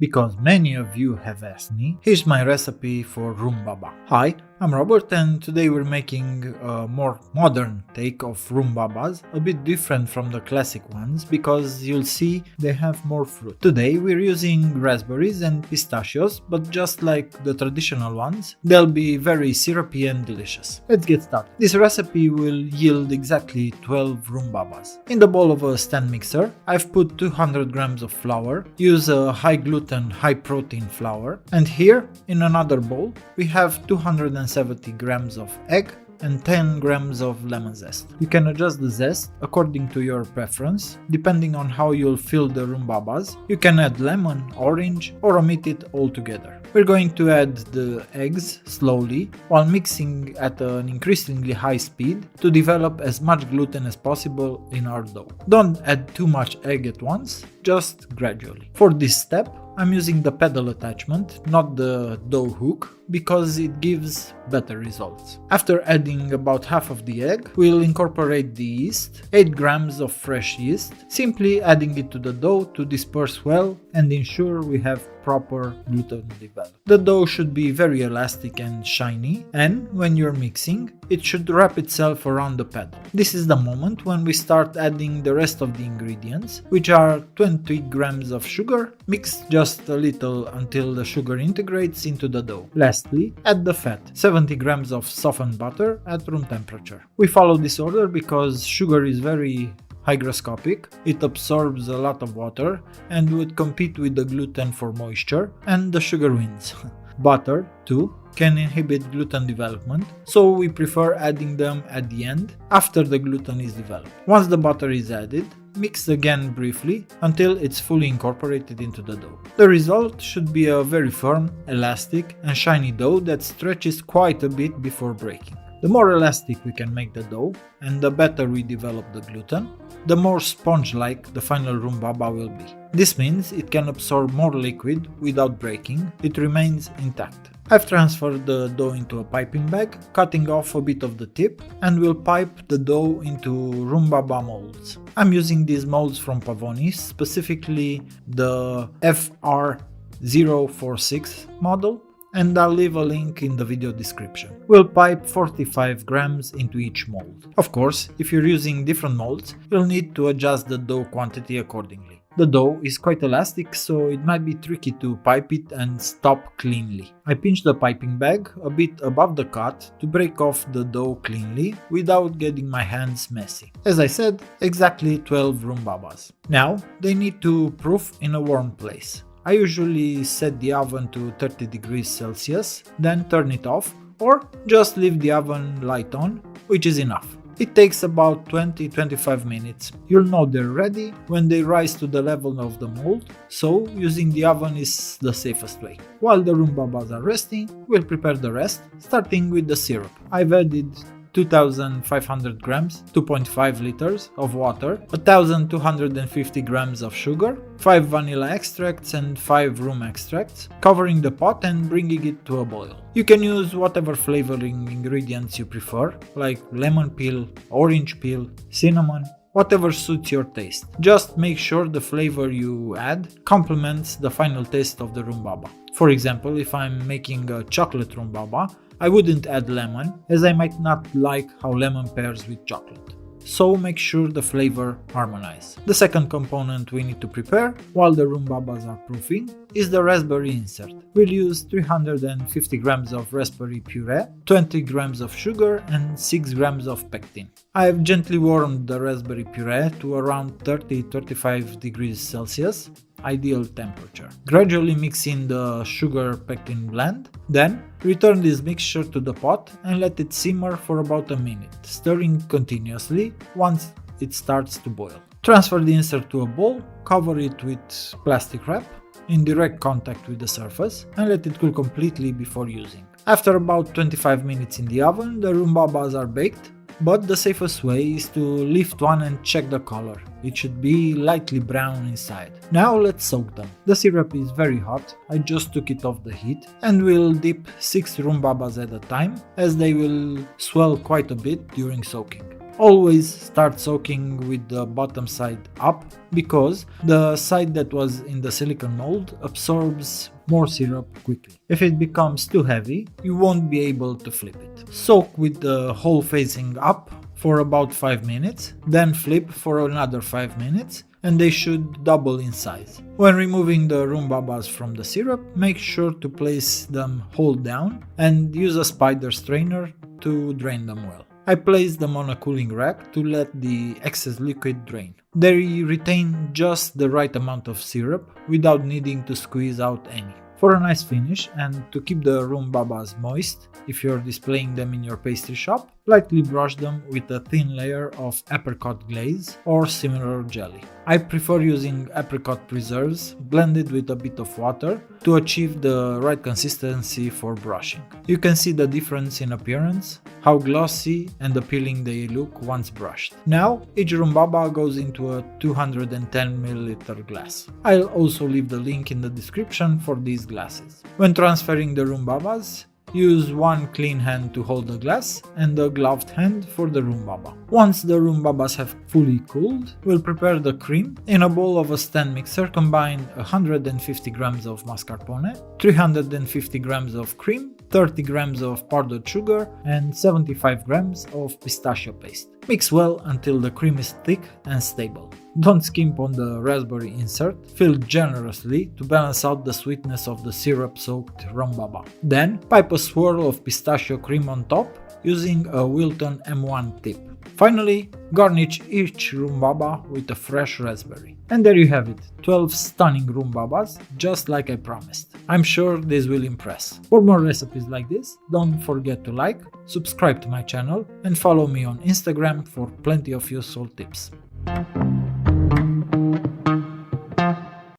because many of you have asked me, here's my recipe for rhumbaba. Hi, I'm Robert and today we're making a more modern take of rhumbabas, a bit different from the classic ones because you'll see they have more fruit. Today we're using raspberries and pistachios, but just like the traditional ones, they'll be very syrupy and delicious. Let's get started. This recipe will yield exactly 12 rhumbabas. In the bowl of a stand mixer, I've put 200 grams of flour. Use a high gluten, high protein flour. And here, in another bowl, we have 270 grams of egg and 10 grams of lemon zest. You can adjust the zest according to your preference, depending on how you'll fill the rhumbabas. You can add lemon, orange, or omit it altogether. We're going to add the eggs slowly while mixing at an increasingly high speed to develop as much gluten as possible in our dough. Don't add too much egg at once, just gradually. For this step, I'm using the pedal attachment, not the dough hook, because it gives better results. After adding about half of the egg, we'll incorporate the yeast, 8 grams of fresh yeast, simply adding it to the dough to disperse well and ensure we have proper gluten development. The dough should be very elastic and shiny, and when you're mixing, it should wrap itself around the pedal. This is the moment when we start adding the rest of the ingredients, which are 20 grams of sugar, mixed just a little until the sugar integrates into the dough. Lastly, add the fat, 70 grams of softened butter at room temperature. We follow this order because sugar is very hygroscopic, it absorbs a lot of water and would compete with the gluten for moisture, and the sugar wins. Butter, too, can inhibit gluten development, so we prefer adding them at the end after the gluten is developed. Once the butter is added, mix again briefly until it's fully incorporated into the dough. The result should be a very firm, elastic and shiny dough that stretches quite a bit before breaking. The more elastic we can make the dough and the better we develop the gluten, the more sponge-like the final rhumbaba will be. This means it can absorb more liquid without breaking, it remains intact. I've transferred the dough into a piping bag, cutting off a bit of the tip, and will pipe the dough into rhumbaba molds. I'm using these molds from Pavonis, specifically the FR046 model, and I'll leave a link in the video description. We'll pipe 45 grams into each mold. Of course, if you're using different molds, you'll need to adjust the dough quantity accordingly. The dough is quite elastic, so it might be tricky to pipe it and stop cleanly. I pinch the piping bag a bit above the cut to break off the dough cleanly without getting my hands messy. As I said, exactly 12 rhumbabas. Now, they need to proof in a warm place. I usually set the oven to 30 degrees Celsius, then turn it off, or just leave the oven light on, which is enough. It takes about 20-25 minutes. You'll know they're ready when they rise to the level of the mold, so using the oven is the safest way. While the rhumbabas are resting, we'll prepare the rest, starting with the syrup. I've added 2,500 grams, 2.5 liters of water, 1,250 grams of sugar, 5 vanilla extracts and 5 room extracts, covering the pot and bringing it to a boil. You can use whatever flavoring ingredients you prefer, like lemon peel, orange peel, cinnamon, whatever suits your taste. Just make sure the flavor you add complements the final taste of the rhumbaba. For example, if I'm making a chocolate rhumbaba, I wouldn't add lemon, as I might not like how lemon pairs with chocolate. So make sure the flavor harmonizes. The second component we need to prepare, while the rhumbabas are proofing, is the raspberry insert. We'll use 350 grams of raspberry puree, 20 grams of sugar and 6 grams of pectin. I have gently warmed the raspberry puree to around 30-35 degrees Celsius, ideal temperature. Gradually mix in the sugar pectin blend, then return this mixture to the pot and let it simmer for about a minute, stirring continuously once it starts to boil. Transfer the insert to a bowl, cover it with plastic wrap in direct contact with the surface and let it cool completely before using. After about 25 minutes in the oven, the rhumbabas are baked, but the safest way is to lift one and check the color. It should be lightly brown inside. Now let's soak them. The syrup is very hot, I just took it off the heat, and we'll dip 6 rhumbabas at a time, as they will swell quite a bit during soaking. Always start soaking with the bottom side up, because the side that was in the silicone mold absorbs more syrup quickly. If it becomes too heavy, you won't be able to flip it. Soak with the hole facing up for about 5 minutes, then flip for another 5 minutes, and they should double in size. When removing the rumbabas from the syrup, make sure to place them hold down and use a spider strainer to drain them well. I place them on a cooling rack to let the excess liquid drain. They retain just the right amount of syrup without needing to squeeze out any. For a nice finish and to keep the rumbabas moist, if you're displaying them in your pastry shop, lightly brush them with a thin layer of apricot glaze or similar jelly. I prefer using apricot preserves blended with a bit of water to achieve the right consistency for brushing. You can see the difference in appearance, how glossy and appealing they look once brushed. Now, each rumbaba goes into a 210 ml glass. I'll also leave the link in the description for these glasses. When transferring the rumbabas, use one clean hand to hold the glass and a gloved hand for the rumbaba. Once the rumbabas have fully cooled, we'll prepare the cream. In a bowl of a stand mixer, combine 150 grams of mascarpone, 350 grams of cream, 30 grams of powdered sugar and 75 grams of pistachio paste. Mix well until the cream is thick and stable. Don't skimp on the raspberry insert, fill generously to balance out the sweetness of the syrup-soaked rumbaba. Then pipe a swirl of pistachio cream on top using a Wilton M1 tip. Finally, garnish each rumbaba with a fresh raspberry. And there you have it, 12 stunning rumbabas, just like I promised. I'm sure this will impress. For more recipes like this, don't forget to like, subscribe to my channel and follow me on Instagram for plenty of useful tips.